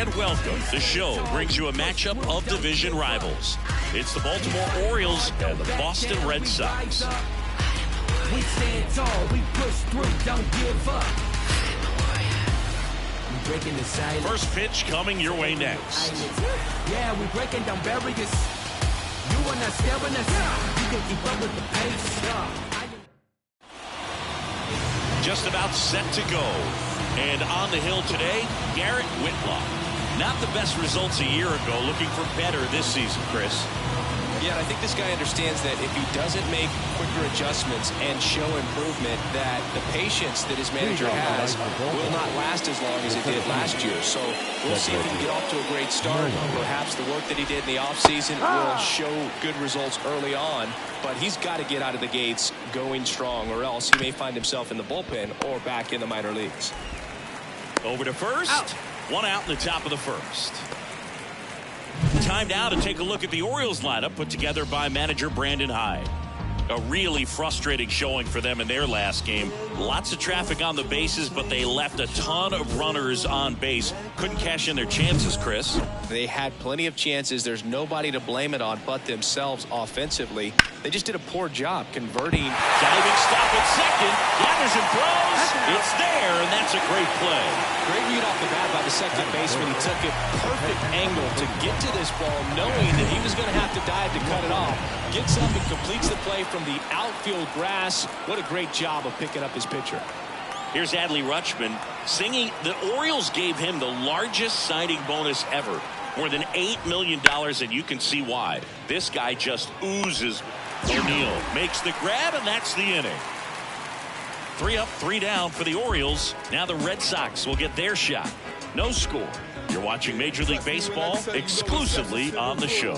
and welcome. The show brings you a matchup of division rivals. It's the Baltimore Orioles and the Boston Red Sox. We stand tall, we push through, don't give up. We breaking the silence. First pitch coming your way next. Yeah, we breaking down barriers. You are not scaring us. You can keep up with the pace. Just about set to go. And on the hill today, Garrett Whitlock. Not the best results a year ago, looking for better this season, Chris. Yeah, I think this guy understands that if he doesn't make quicker adjustments and show improvement, that the patience that his manager has will not last as long as it did last year. So we'll see if he can get off to a great start. Perhaps the work that he did in the offseason will show good results early on, but he's got to get out of the gates going strong, or else he may find himself in the bullpen or back in the minor leagues. Over to first. One out in the top of the first. Time now to take a look at the Orioles lineup put together by manager Brandon Hyde. A really frustrating showing for them in their last game. Lots of traffic on the bases, but they left a ton of runners on base. Couldn't cash in their chances, Chris. They had plenty of chances. There's nobody to blame it on but themselves offensively. They just did a poor job converting. Diving stop at second. Gathers and throws. It's there, and that's a great play. Great read off the bat by the second baseman. He took a perfect angle to get to this ball, knowing that he was going to have to dive to cut it off. Gets up and completes the play from the outfield grass. What a great job of picking up his pitcher. Here's Adley Rutschman singing. The Orioles gave him the largest signing bonus ever. More than $8 million, and you can see why. This guy just oozes. O'Neill makes the grab, and that's the inning. 3 up, 3 down for the Orioles. Now the Red Sox will get their shot. No score. You're watching Major League Baseball exclusively on the show.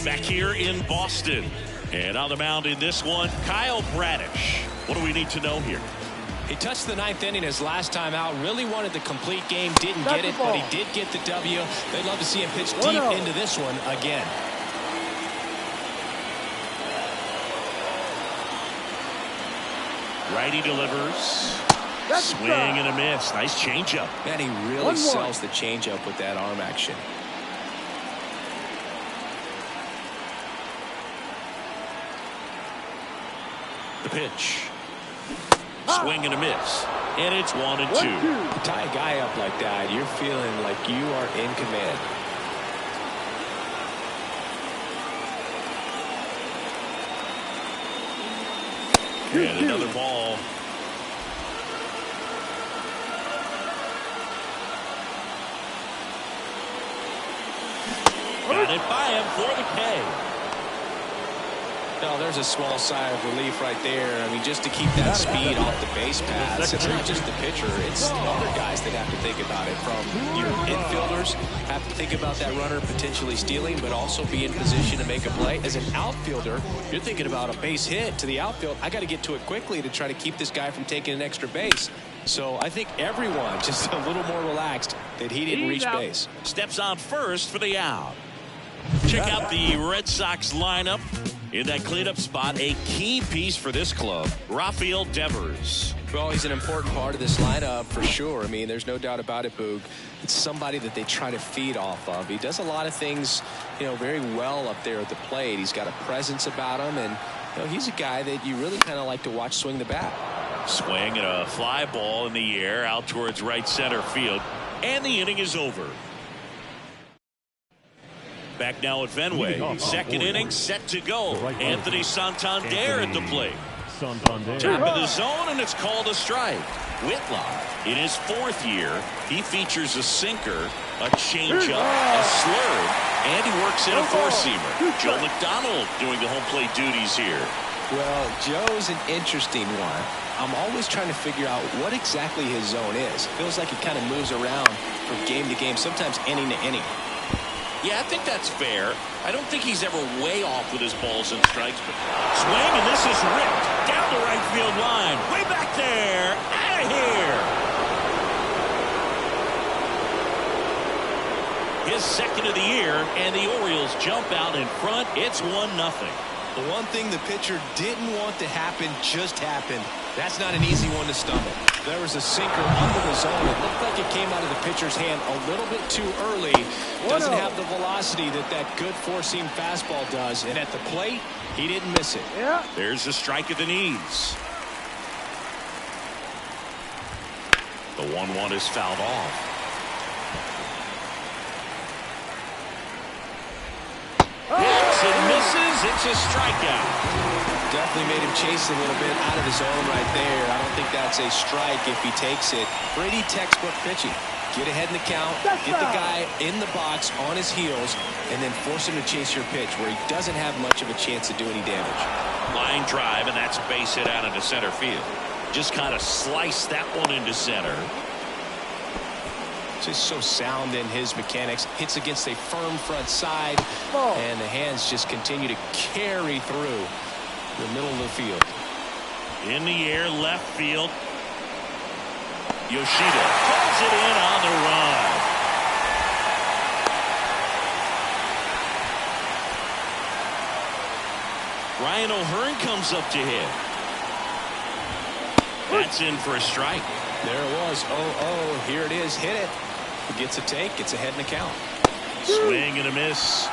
Back here in Boston. And on the mound in this one, Kyle Bradish. What do we need to know here? He touched the 9th inning his last time out. Really wanted the complete game. Didn't get it, but he did get the W. They'd love to see him pitch deep into this one again. Righty delivers. Swing and a miss. Nice changeup. Man, he really sells the changeup with that arm action. The pitch. Swing and a miss. And it's 1 and 2. You tie a guy up like that, you're feeling like you are in command. And another ball. Got it by him for the K. No, there's a small sigh of relief right there. I mean, just to keep that speed off the base paths. It's not just the pitcher. It's the other guys that have to think about it. From your infielders have to think about that runner potentially stealing, but also be in position to make a play. As an outfielder, you're thinking about a base hit to the outfield. I got to get to it quickly to try to keep this guy from taking an extra base. So I think everyone just a little more relaxed that he didn't reach base. Steps on first for the out. Check out the Red Sox lineup. In that cleanup spot, a key piece for this club, Rafael Devers. Well, he's an important part of this lineup for sure. I mean, there's no doubt about it, Boog. It's somebody that they try to feed off of. He does a lot of things, very well up there at the plate. He's got a presence about him, and he's a guy that you really kind of like to watch swing the bat. Swing and a fly ball in the air out towards right center field, and the inning is over. Back now at Fenway. Second inning set to go. Anthony Santander at the plate. Top of the zone, and it's called a strike. Whitlock, in his 4th year, he features a sinker, a changeup, a slurve, and he works in a 4-seamer. Joe McDonald doing the home plate duties here. Well, Joe's an interesting one. I'm always trying to figure out what exactly his zone is. Feels like he kind of moves around from game to game, sometimes inning to inning. Yeah, I think that's fair. I don't think he's ever way off with his balls and strikes. But swing, and this is ripped down the right field line. Way back there. Out of here. His 2nd of the year, and the Orioles jump out in front. It's 1-0. The one thing the pitcher didn't want to happen just happened. That's not an easy one to stomach. There was a sinker under the zone. It looked like it came out of the pitcher's hand a little bit too early. Doesn't have the velocity that good four-seam fastball does. And at the plate, he didn't miss it. Yeah. There's a strike at the knees. The 1-1 is fouled off. Hits and misses. It's a strikeout. Definitely made him chase a little bit out of the zone right there. I don't think that's a strike if he takes it. Pretty textbook pitching. Get ahead in the count, get the guy in the box on his heels, and then force him to chase your pitch where he doesn't have much of a chance to do any damage. Line drive, and that's a base hit out into center field. Just kind of sliced that one into center. Just so sound in his mechanics. Hits against a firm front side, and the hands just continue to carry through the middle of the field. In the air, left field. Yoshida pulls it in on the run. Ryan O'Hearn comes up to hit. That's in for a strike. There it was. 0-0. Here it is. Hit it. He gets a take. Gets ahead in the count. Swing and a miss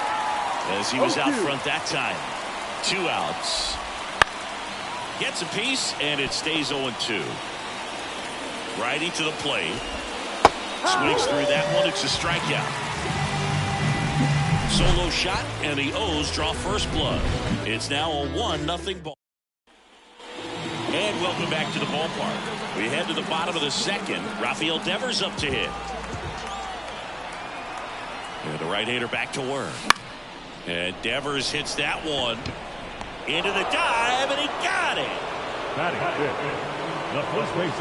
as he was out front that time. 2 outs. Gets a piece, and it stays 0-2. Righty to the plate. Swings through that one. It's a strikeout. Solo shot, and the O's draw first blood. It's now a 1-0 ball. And welcome back to the ballpark. We head to the bottom of the second. Rafael Devers up to hit. And the right-hander back to work. And Devers hits that one into the dive, and he got it. Batting fifth, the first base.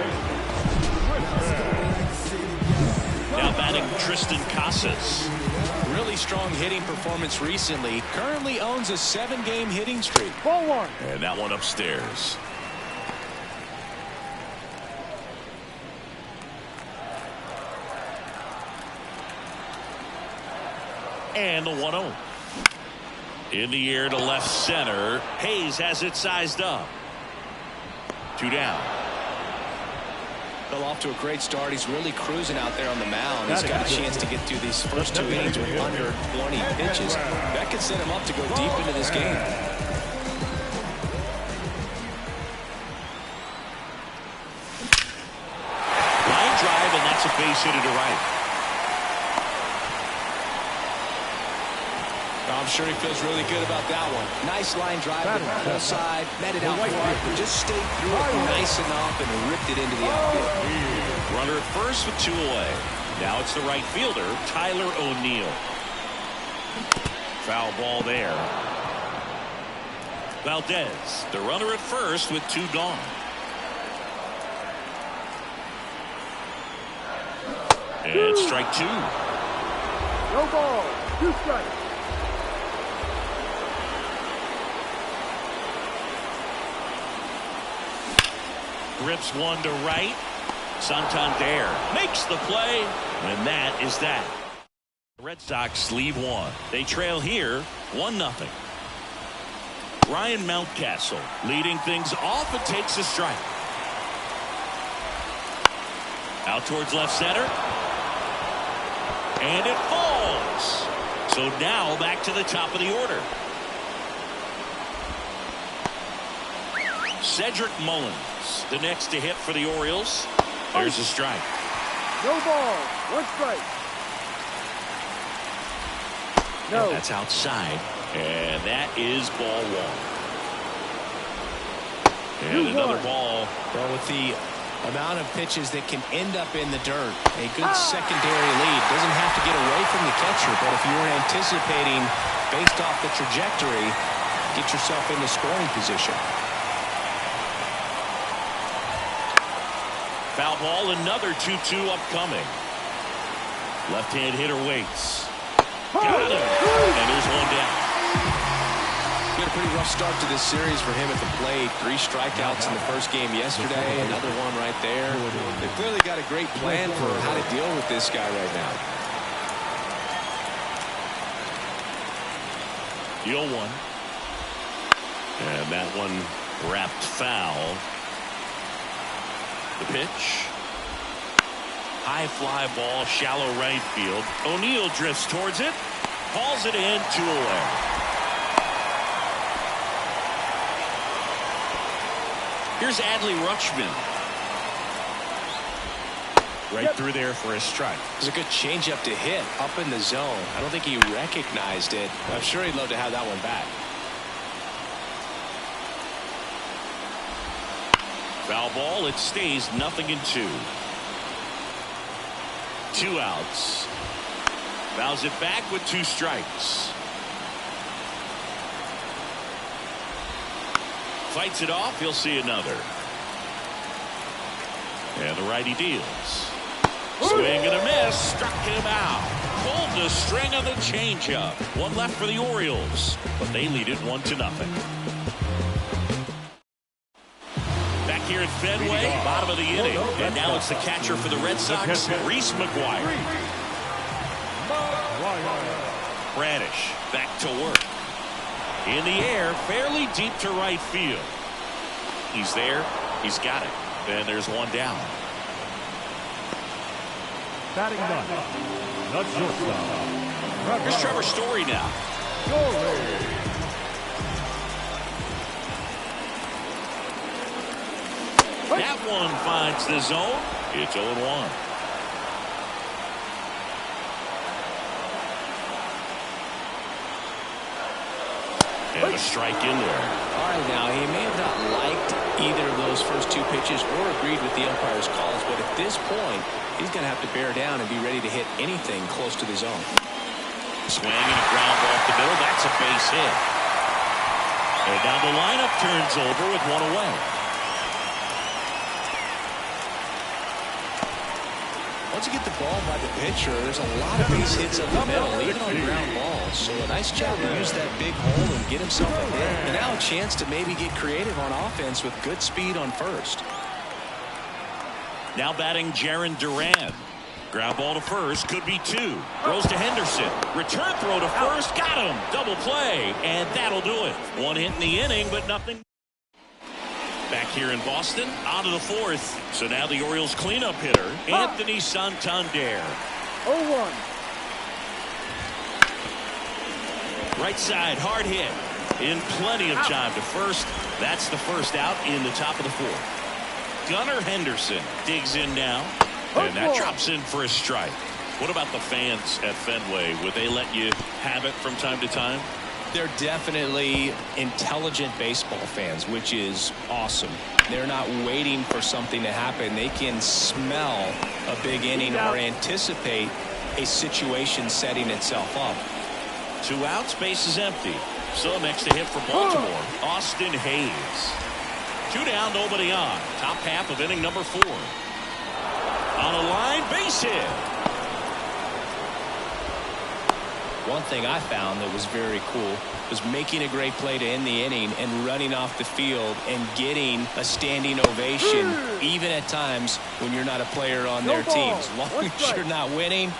Now batting Tristan Casas. Really strong hitting performance recently. Currently owns a 7-game hitting streak. Ball 1. And that one upstairs. And the 1-0. In the air to left center. Hayes has it sized up. 2 down. Well, off to a great start. He's really cruising out there on the mound. He's got a chance to get through these first 2 innings with under 20 pitches. That could set him up to go deep into this game. Line drive, and that's a base hit to right. I'm sure he feels really good about that one. Nice line drive to the full side, met it out front, but just stayed through it nice enough and ripped it into the outfield. Runner at first with 2 away. Now it's the right fielder, Tyler O'Neill. Foul ball there. Valdez, the runner at first with 2 gone. And strike 2. No ball. 2 strikes. Rips one to right. Santander makes the play, and that is that. The Red Sox leave 1. They trail here 1-0. Ryan Mountcastle leading things off and takes a strike. Out towards left center. And it falls. So now back to the top of the order. Cedric Mullins, the next to hit for the Orioles. There's a strike. No ball. 1 strike. No. And that's outside. And that is ball 1. And another ball. Well, with the amount of pitches that can end up in the dirt, a good secondary lead. Doesn't have to get away from the catcher, but if you were anticipating based off the trajectory, get yourself into scoring position. Foul ball, another 2-2 upcoming. Left-hand hitter waits. Got him. And there's 1 down. Got a pretty rough start to this series for him at the plate. 3 strikeouts in the first game yesterday. Another one right there. They've clearly got a great plan for how to deal with this guy right now. The 0-1. And that one wrapped foul. The pitch. High fly ball, shallow right field. O'Neill drifts towards it. Hauls it in, 2 away. Here's Adley Rutschman. Right through there for a strike. It was a good changeup to hit up in the zone. I don't think he recognized it. I'm sure he'd love to have that one back. Foul ball. It stays 0-2. 2 outs. Fouls it back with 2 strikes. Fights it off. He'll see another. And the righty deals. Swing and a miss. Struck him out. Pulled the string on the changeup. 1 left for the Orioles, but they lead it 1-0. Back here at Fenway, bottom of the inning. And now it's the catcher for the Red Sox, Reese McGuire. Bradish back to work. In the air, fairly deep to right field. He's there. He's got it. And there's 1 down. Batting ninth. The shortstop. Here's Trevor Story now. That one finds the zone. It's 0-1. And a strike in there. All right, now, he may have not liked either of those first 2 pitches or agreed with the umpire's calls, but at this point, he's going to have to bear down and be ready to hit anything close to the zone. Swing and a ground ball up the middle. That's a base hit. And now the lineup turns over with 1 away. Once you get the ball by the pitcher, there's a lot of base hits up the middle, even on ground balls. So a nice job to use that big hole and get himself a hit. And now a chance to maybe get creative on offense with good speed on first. Now batting Jarren Duran. Ground ball to first, could be 2. Throws to Henderson. Return throw to first, got him. Double play, and that'll do it. 1 hit in the inning, but nothing. Back here in Boston, on to the 4th. So now the Orioles cleanup hitter, Anthony Santander. 0-1. Right side, hard hit. In plenty of time to first. That's the first out in the top of the 4th. Gunnar Henderson digs in now. And that drops in for a strike. What about the fans at Fenway? Would they let you have it from time to time? They're definitely intelligent baseball fans, which is awesome. They're not waiting for something to happen. They can smell a big inning or anticipate a situation setting itself up. 2 outs, base is empty. So next to hit for Baltimore, Austin Hayes. 2 down, nobody on. Top half of inning number 4. On a line, base hit. One thing I found that was very cool was making a great play to end the inning and running off the field and getting a standing ovation, even at times when you're not a player on their team. As long as you're not winning,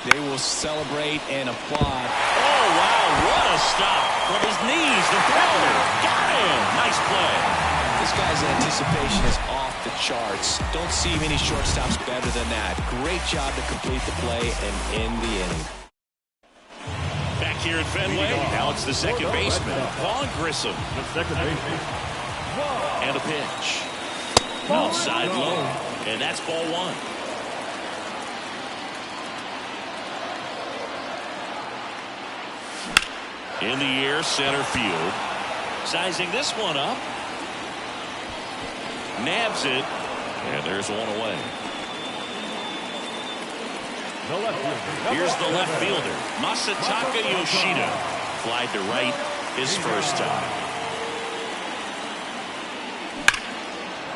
they will celebrate and applaud. Oh, wow, what a stop. From his knees, the throw. Got him. Nice play. This guy's anticipation is off the charts. Don't see many shortstops better than that. Great job to complete the play and end the inning. Back here at Fenway, now it's the second baseman, Vaughn Grissom. The second baseman. And a pitch. Outside low. And that's ball 1. In the air, center field. Sizing this one up. Nabs it. And there's 1 away. The left fielder. Here's the left fielder, Masataka Yoshida. Flied to right his first time.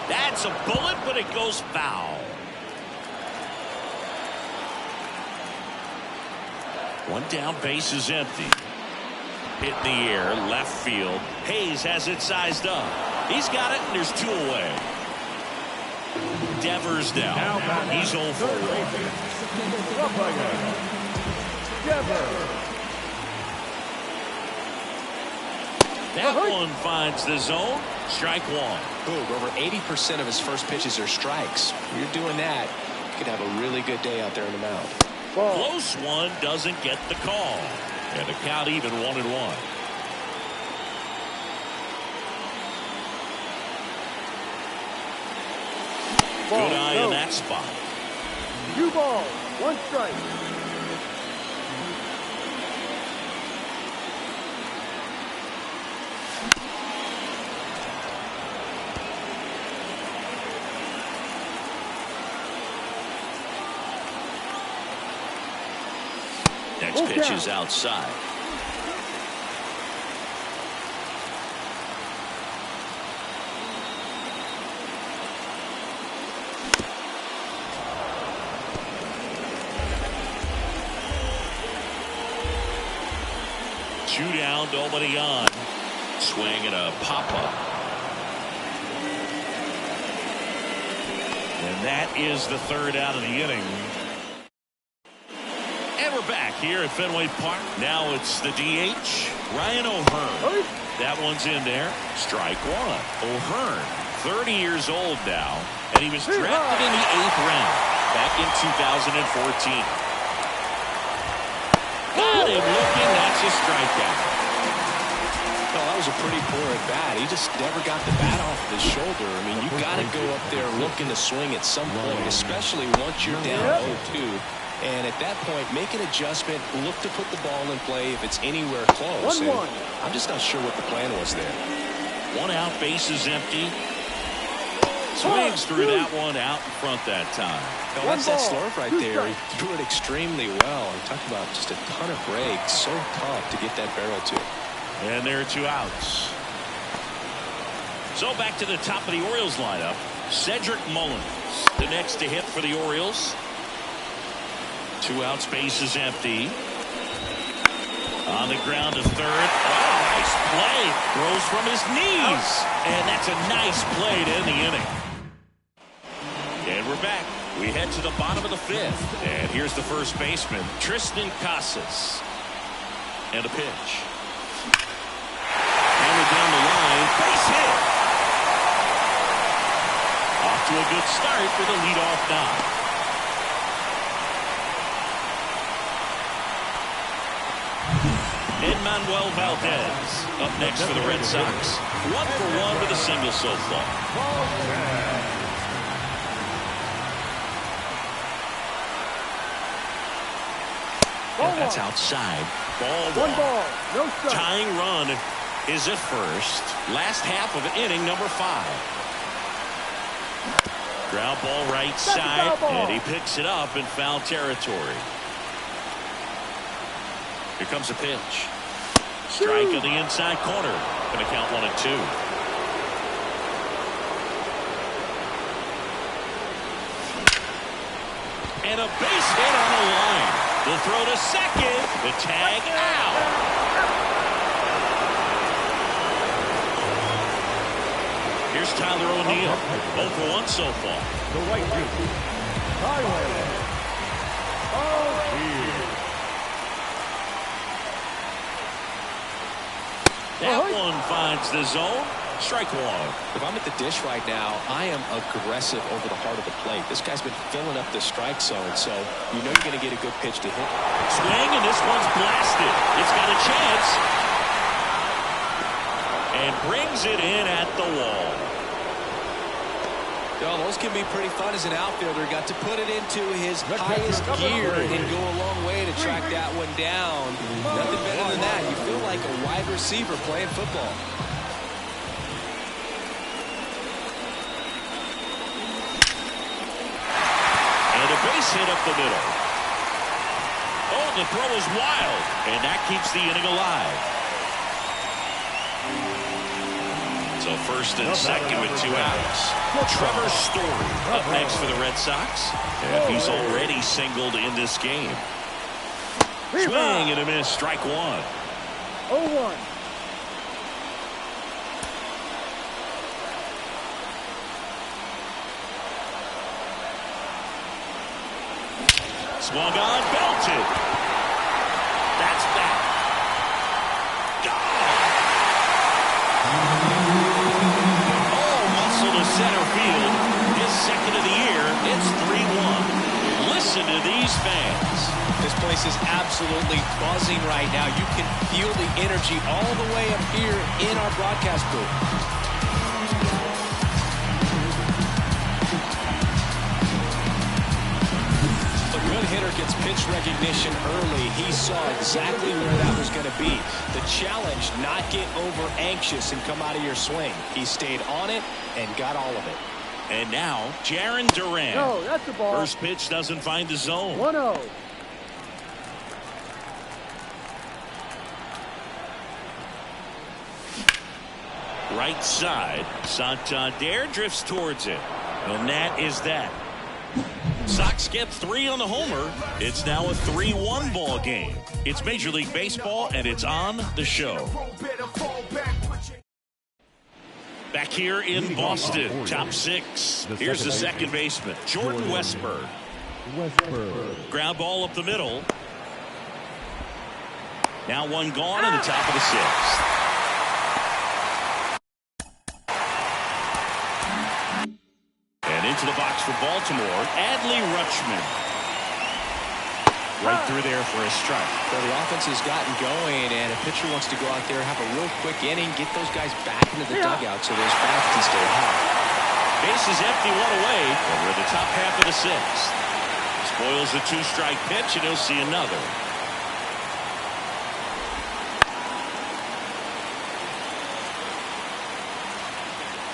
That's a bullet, but it goes foul. 1 down, base is empty. Hit in the air, left field. Hayes has it sized up. He's got it, and there's 2 away. Devers down. He's 0 for 1. That one finds the zone. Strike one. Boog, over 80% of his first pitches are strikes. When you're doing that, you could have a really good day out there in the mound. Close one doesn't get the call. And the count even 1-1. Good eye in that spot. 2 balls, 1 strike. Next pitch is outside. Two down, nobody on. Swing and a pop-up. And that is the third out of the inning. And we're back here at Fenway Park. Now it's the DH, Ryan O'Hearn. That one's in there. Strike one. O'Hearn, 30 years old now, and he was drafted in the 8th round back in 2014. Got him looking. That's a strikeout. Oh, that was a pretty poor at bat. He just never got the bat off of his shoulder. I mean, you got to go up there looking to swing at some point, especially once you're down 0-2. And at that point, make an adjustment, look to put the ball in play if it's anywhere close. And I'm just not sure what the plan was there. One out, base is empty. Swings through that one out in front that time. No, that's that slurve right there. He threw it extremely well. I'm talking about just a ton of breaks. So tough to get that barrel to. And there are 2 outs. So back to the top of the Orioles lineup. Cedric Mullins, the next to hit for the Orioles. 2 outs, base is empty. On the ground to third. Oh, nice play. Throws from his knees. And that's a nice play to end the inning. And we're back. We head to the bottom of the 5th. And here's the first baseman, Triston Casas. And a pitch. Hammered down the line. Base hit. Off to a good start for the leadoff knock. Manuel Valdez up next for the Red Sox. 1 for 1 with a single so far. And that's outside. Ball 1. No strike. Tying run is at first. Last half of inning number 5. Ground ball right side, and he picks it up in foul territory. Here comes a pitch. Strike on the inside corner. Going to count 1-2. And a base hit on the line. The throw to second. The tag out. Here's Tyler O'Neill. 0 for 1 so far. The right field. Tyler. That one finds the zone. Strike 1. If I'm at the dish right now, I am aggressive over the heart of the plate. This guy's been filling up the strike zone, so you know you're going to get a good pitch to hit. Swing, and this one's blasted. It's got a chance. And brings it in at the wall. Oh, those can be pretty fun as an outfielder. Got to put it into his highest gear and go a long way to track that one down. Nothing better than that. You feel like a wide receiver playing football. And a base hit up the middle. Oh, the throw is wild. And that keeps the inning alive. So first and second with 2 outs. Trevor Story up next for the Red Sox. And he's already singled in this game. Swing and a miss. Strike 1. 0-1. Swung on, belted. That's back. Gone. Listen to these fans. This place is absolutely buzzing right now. You can feel the energy all the way up here in our broadcast booth. Hitter gets pitch recognition early. He saw exactly where that was going to be. The challenge, not get over anxious and come out of your swing. He stayed on it and got all of it. And now Jarren Duran. No, that's the ball. First pitch doesn't find the zone. 1-0. Right side. Santander drifts towards it. And that is that. Sox get 3 on the homer. It's now a 3-1 ball game. It's Major League Baseball, and it's on the show. Back here in Boston, top 6. Here's the second baseman, Jordan Westburg. Ground ball up the middle. Now one gone in the top of the 6th. Into the box for Baltimore, Adley Rutschman. Right through there for a strike. So the offense has gotten going, and a pitcher wants to go out there, have a real quick inning, get those guys back into the dugout so those bats can stay hot. Base is empty, 1 away, and we're in the top half of the 6th. Spoils a 2-strike pitch, and he'll see another.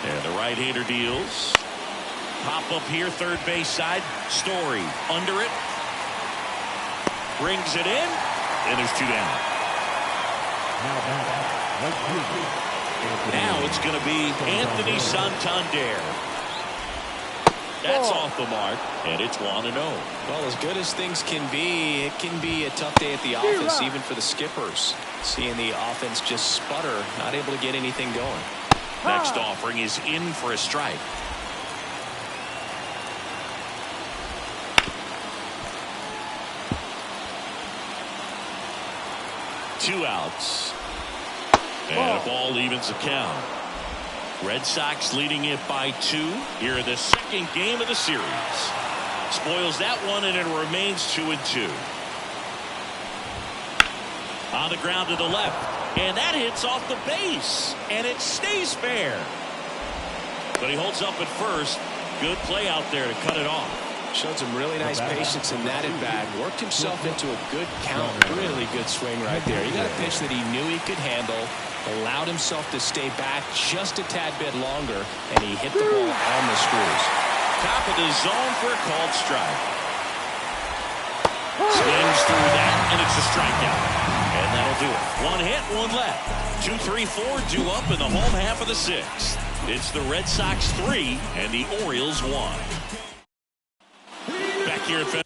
And the right-hander deals. Pop up here, third base side. Story under it. Brings it in. And there's 2 down. Now it's going to be Anthony Santander. That's off the mark. And it's 1-0. Well, as good as things can be, it can be a tough day at the office, even for the skippers. Seeing the offense just sputter, not able to get anything going. Next offering is in for a strike. Two outs. And a ball evens the count. Red Sox leading it by 2 here in the second game of the series. Spoils that one, and it remains 2-2. On the ground to the left. And that hits off the base. And it stays fair. But he holds up at first. Good play out there to cut it off. Showed some really nice patience in that at-bat. Worked himself into a good count. Really good swing right there. He got a pitch that he knew he could handle. Allowed himself to stay back just a tad bit longer. And he hit the ball on the screws. Top of the zone for a called strike. Swings through that, and it's a strikeout. And that'll do it. 1 hit, 1 left. 2, 3, 4 due up in the home half of the 6th. It's the Red Sox 3 and the Orioles 1. Back here at Fenway.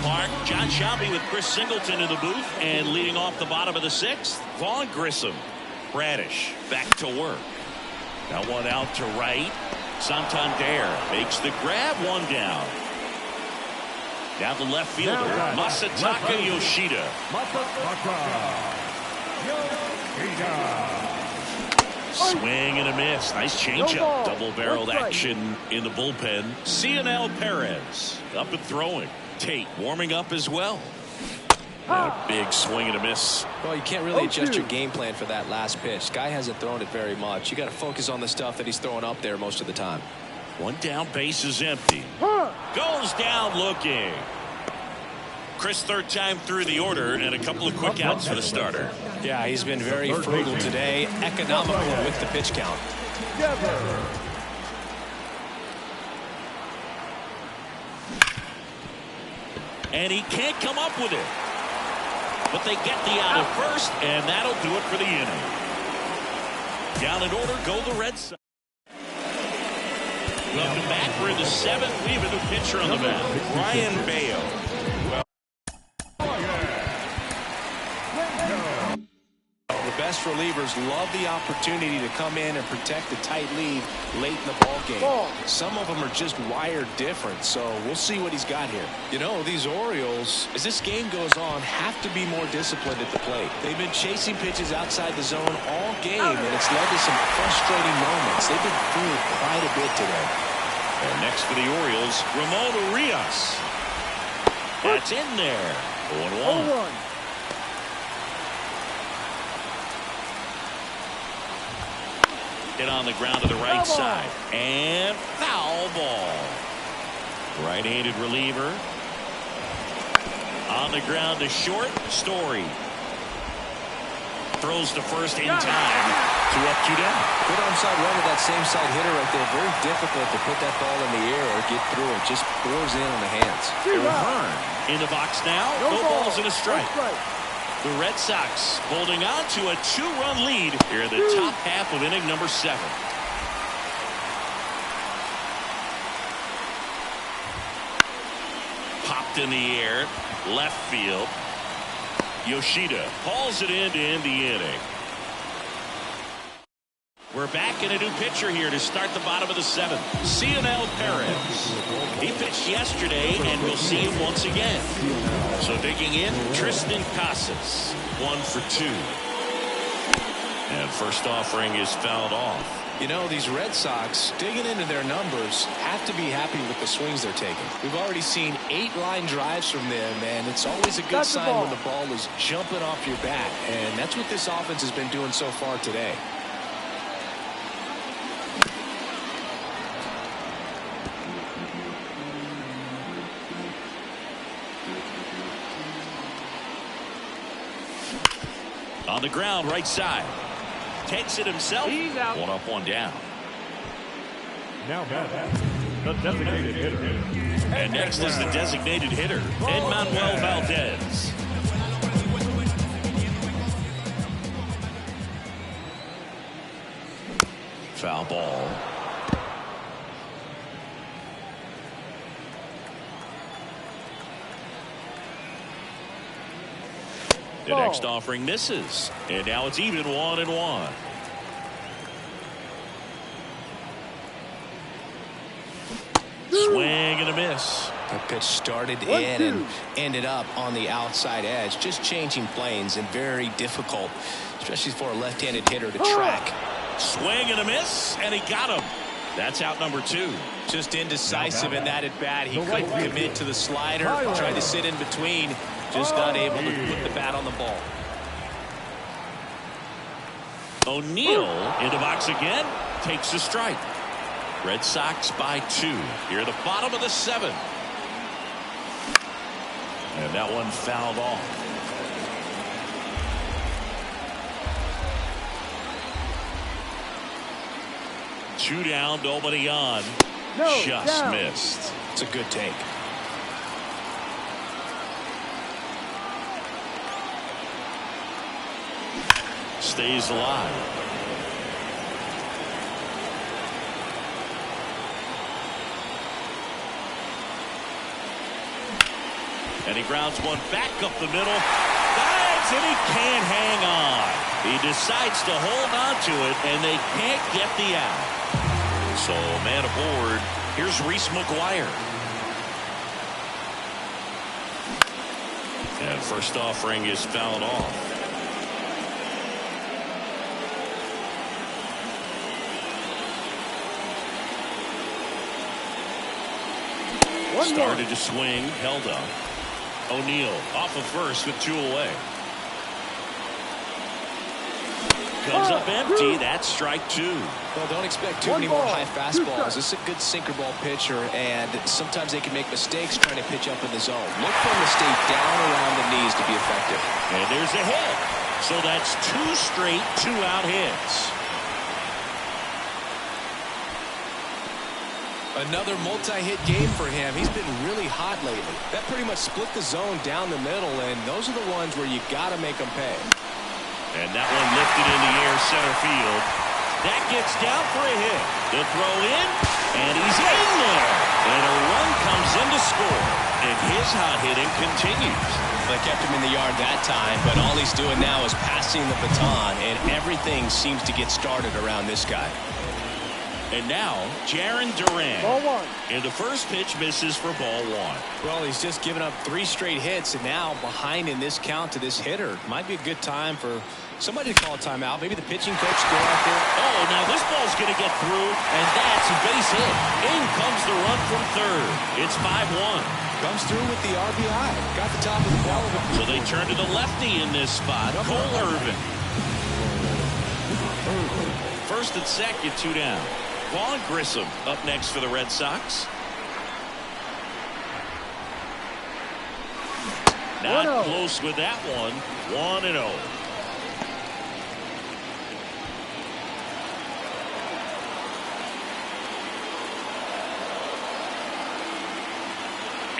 Park. John Shelby with Chris Singleton in the booth, and leading off the bottom of the 6th, Vaughn Grissom. Bradish back to work. Now one out to right. Santander makes the grab, 1 down. Down the left fielder, Masataka Yoshida. Swing and a miss. Nice changeup. Double-barreled action in the bullpen. Cionel Perez up and throwing. Tate warming up as well. And a big swing and a miss. Well, you can't really adjust your game plan for that last pitch. Guy hasn't thrown it very much. You got to focus on the stuff that he's throwing up there most of the time. 1 down, base is empty. Goes down looking. Chris, 3rd time through the order, and a couple of quick outs for the starter. Yeah, he's been very frugal today. Economical with the pitch count. And he can't come up with it. But they get the out at first, and that'll do it for the inning. Down in order go the Red Sox. Welcome back. We're in the 7th. We have a new pitcher on the mound, Brian Bayo. The best relievers love the opportunity to come in and protect a tight lead late in the ball game. Some of them are just wired different, so we'll see what he's got here. You know, these Orioles, as this game goes on, have to be more disciplined at the plate. They've been chasing pitches outside the zone all game, and it's led to some frustrating moments. They've been fooled quite a bit today. And next for the Orioles, Ramon Urias. That's in there. 0-1. Hit on the ground to the right side. And foul ball. Right-handed reliever. On the ground to short. Story. Throws to first in time. 2 up, 2 down. Good onside run with that same side hitter right there. Very difficult to put that ball in the air or get through it. Just bores in on the hands. O'Hearn in the box now. No balls and a strike. The Red Sox holding on to a 2-run lead here in the top half of inning number 7. Popped in the air. Left field. Yoshida hauls it in to end the inning. We're back in a new pitcher here to start the bottom of the 7th. Cionel Perez. He pitched yesterday, and we'll see him once again. So digging in, Tristan Casas. 1 for 2. And first offering is fouled off. You know, these Red Sox, digging into their numbers, have to be happy with the swings they're taking. We've already seen 8 line drives from them, and it's always a good sign when the ball is jumping off your bat. And that's what this offense has been doing so far today. On the ground, right side. Takes it himself. 1 up, 1 down. Now the designated hitter. And next is the designated hitter, Edmanuel Valdez. Foul ball. The next offering misses. And now it's even 1-1. Swing and a miss. That pitch started in and ended up on the outside edge. Just changing planes and very difficult, especially for a left-handed hitter to track. Swing and a miss, and he got him. That's out number 2. Just indecisive in that at bat. He couldn't commit to the slider. Tried to sit in between. Just not able to put the bat on the ball. O'Neill in the box again. Takes the strike. Red Sox by 2. Here at the bottom of the 7th. And that one fouled off. Two down, nobody on. Just missed. It's a good take. Stays alive. And he grounds one back up the middle. Dives, and he can't hang on. He decides to hold on to it, and they can't get the out. So, man aboard. Here's Reese McGuire. And first offering is fouled off. Started to swing, held up. O'Neill off of first with 2 away. Comes up empty. That's strike 2. Well, don't expect too many more high fastballs. This is a good sinker ball pitcher, and sometimes they can make mistakes trying to pitch up in the zone. Look for him to stay down around the knees to be effective. And there's a hit. So that's 2 straight 2-out hits. Another multi-hit game for him. He's been really hot lately. That pretty much split the zone down the middle, and those are the ones where you got to make them pay. And that one lifted in the air center field. That gets down for a hit. The throw in, and he's in there. And a run comes in to score. And his hot hitting continues. They kept him in the yard that time, but all he's doing now is passing the baton, and everything seems to get started around this guy. And now, Jarren Duran. Ball one. And the first pitch misses for ball one. Well, he's just given up 3 straight hits, and now behind in this count to this hitter. Might be a good time for somebody to call a timeout. Maybe the pitching coach go out there. Oh, now this ball's going to get through, and that's a base hit. In comes the run from third. It's 5-1. Comes through with the RBI. Got the top of the ball. So they turn to the lefty in this spot, Cole Irvin. First and second, 2 down. Vaughn Grissom up next for the Red Sox. Not close with that one. 1-0.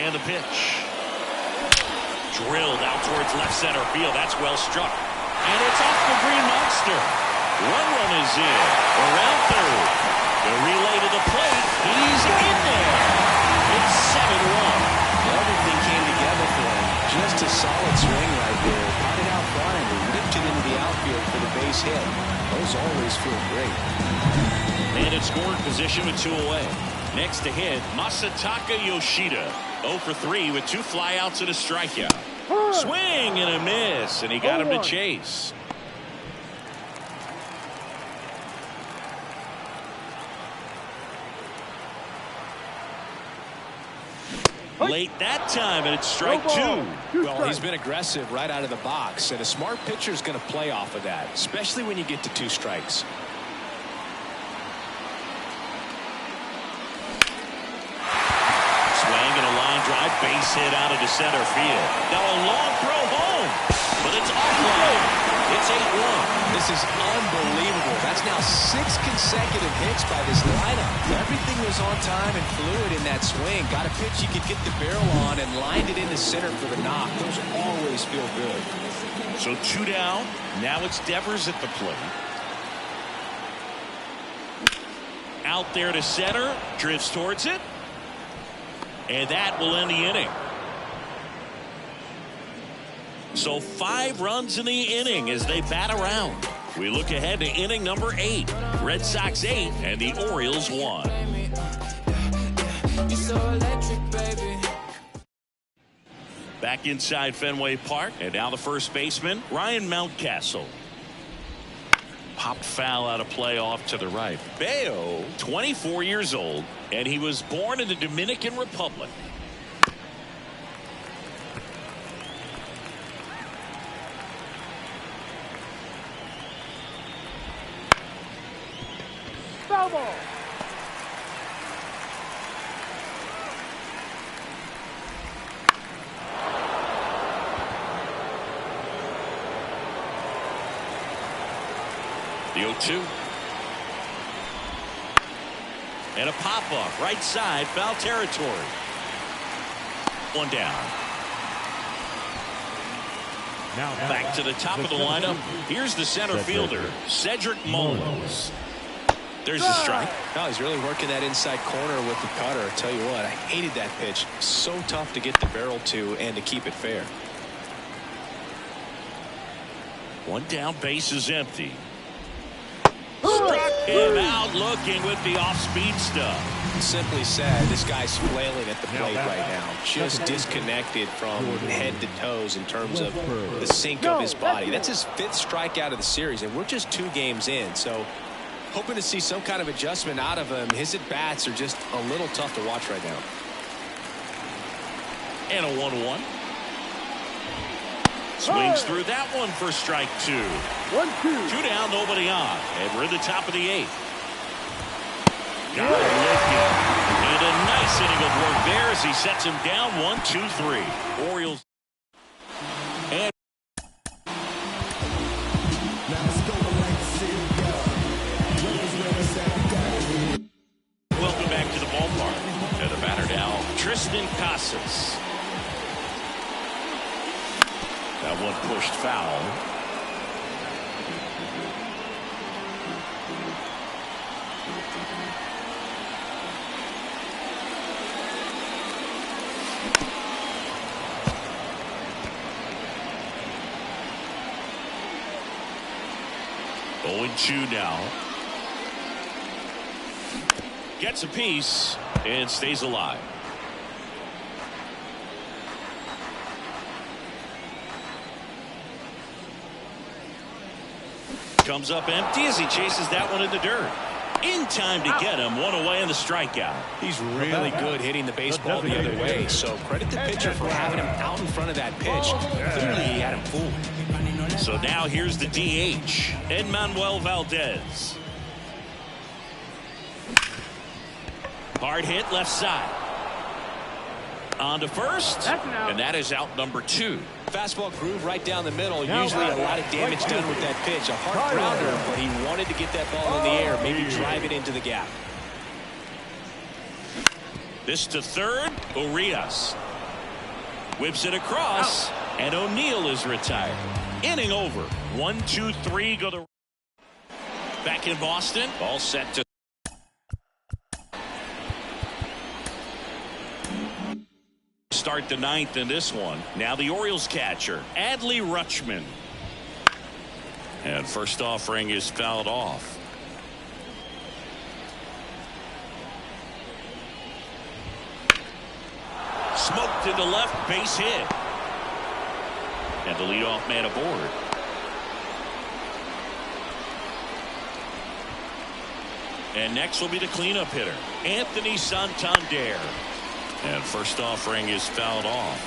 And the pitch. Drilled out towards left center field. That's well struck. And it's off the Green Monster. Run is in. Around third. The relay to the plate. He's in there. It's 7-1. Everything came together for him. Just a solid swing right there. Caught it out front and ripped it into the outfield for the base hit. Those always feel great. And in scoring position with 2 away. Next to hit, Masataka Yoshida. 0 for 3 with 2 flyouts and a strikeout. Swing and a miss, and he got him to chase. Late that time, and it's strike 2. Well, he's been aggressive right out of the box, and a smart pitcher is going to play off of that, especially when you get to 2 strikes. Swing and a line drive, base hit out into center field. Now a long throw home, but it's offline. It's 8-1. This is unbelievable. That's now 6 consecutive hits by this lineup. Everything was on time and fluid in that swing. Got a pitch you could get the barrel on and lined it into center for the knock. Those always feel good. So 2 down. Now it's Devers at the plate. Out there to center. Drifts towards it. And that will end the inning. So 5 runs in the inning as they bat around. We look ahead to inning number 8. Red Sox 8 and the Orioles 1. Back inside Fenway Park, and now the first baseman, Ryan Mountcastle. Popped foul out of play off to the right. Bayo, 24 years old, and he was born in the Dominican Republic. Foul ball. The 0-2. And a pop-off right side, foul territory. 1 down. Now Back to the top of the lineup. Here's the center fielder, Cedric Mullins. There's the strike. Oh, he's really working that inside corner with the cutter. I tell you what, I hated that pitch. So tough to get the barrel to and to keep it fair. 1 down, base is empty. Struck him out looking with the off-speed stuff. Simply said, this guy's flailing at the plate right now. Just disconnected from head to toes in terms of the sync of his body. That's his 5th strikeout of the series, and we're just 2 games in. So hoping to see some kind of adjustment out of him. His at-bats are just a little tough to watch right now. And a 1-1. Swings through that one for strike 2. 1-2. 2 down, nobody on. And we're in the top of the 8th. Got him looking. And a nice inning of work there as he sets him down 1-2-3. Orioles. And welcome back to the ballpark. And the batter now, Tristan Casas. That one pushed foul. 0-2 now. Gets a piece and stays alive. Comes up empty as he chases that one in the dirt. In time to get him. One away in the strikeout. He's really good hitting the baseball the other way, so credit the pitcher for having him out in front of that pitch. Clearly he had him fooled. So now here's the DH, Enmanuel Valdez. Hard hit left side. On to first, and that is out number 2. Fastball groove right down the middle. Usually a lot of damage done with that pitch. A hard grounder, but he wanted to get that ball in the air, maybe drive it into the gap. This to third, Urias. Whips it across, and O'Neill is retired. Inning over. 1, 2, 3 go to back in Boston. All set to start the 9th in this one. Now the Orioles catcher, Adley Rutschman. And first offering is fouled off. Smoked into left, base hit. And the leadoff man aboard. And next will be the cleanup hitter, Anthony Santander. And first offering is fouled off.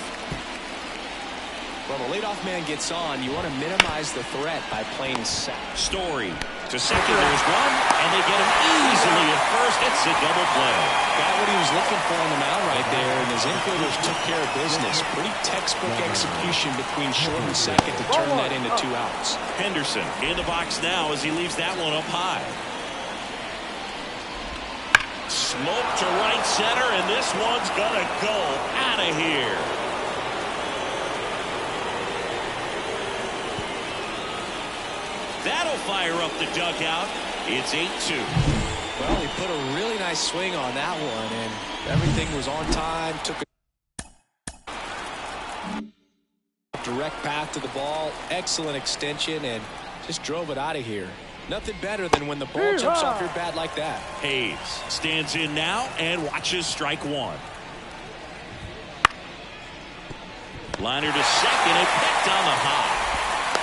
When the leadoff man gets on, you want to minimize the threat by playing safe. Story to second. There's one, and they get him easily at first. It's a double play. Got what he was looking for on the mound right there, and his infielders took care of business. Pretty textbook execution between short and second to turn that into 2 outs. Henderson in the box now as he leaves that one up high. Smoke to right center, and this one's gonna go out of here. That'll fire up the dugout. It's 8-2. Well, he put a really nice swing on that one, and everything was on time. Took a direct path to the ball, excellent extension, and just drove it out of here. Nothing better than when the ball jumps off your bat like that. Hayes stands in now and watches strike 1. Liner to second and picked on the hop.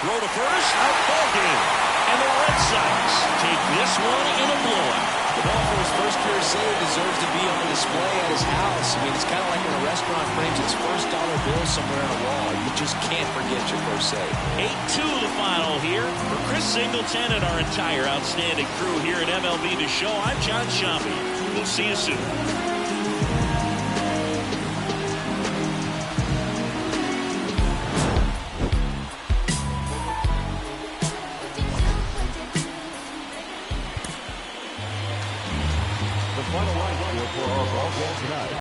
Throw to first, out ball game. And the Red Sox take this one in a blowout. The ball for his first career save deserves to be on display at his house. I mean, it's kind of like when a restaurant frames its first dollar bill somewhere on a wall. You just can't forget your first save. 8-2 the final here. For Chris Singleton and our entire outstanding crew here at MLB The Show, I'm John Sciambi. We'll see you soon.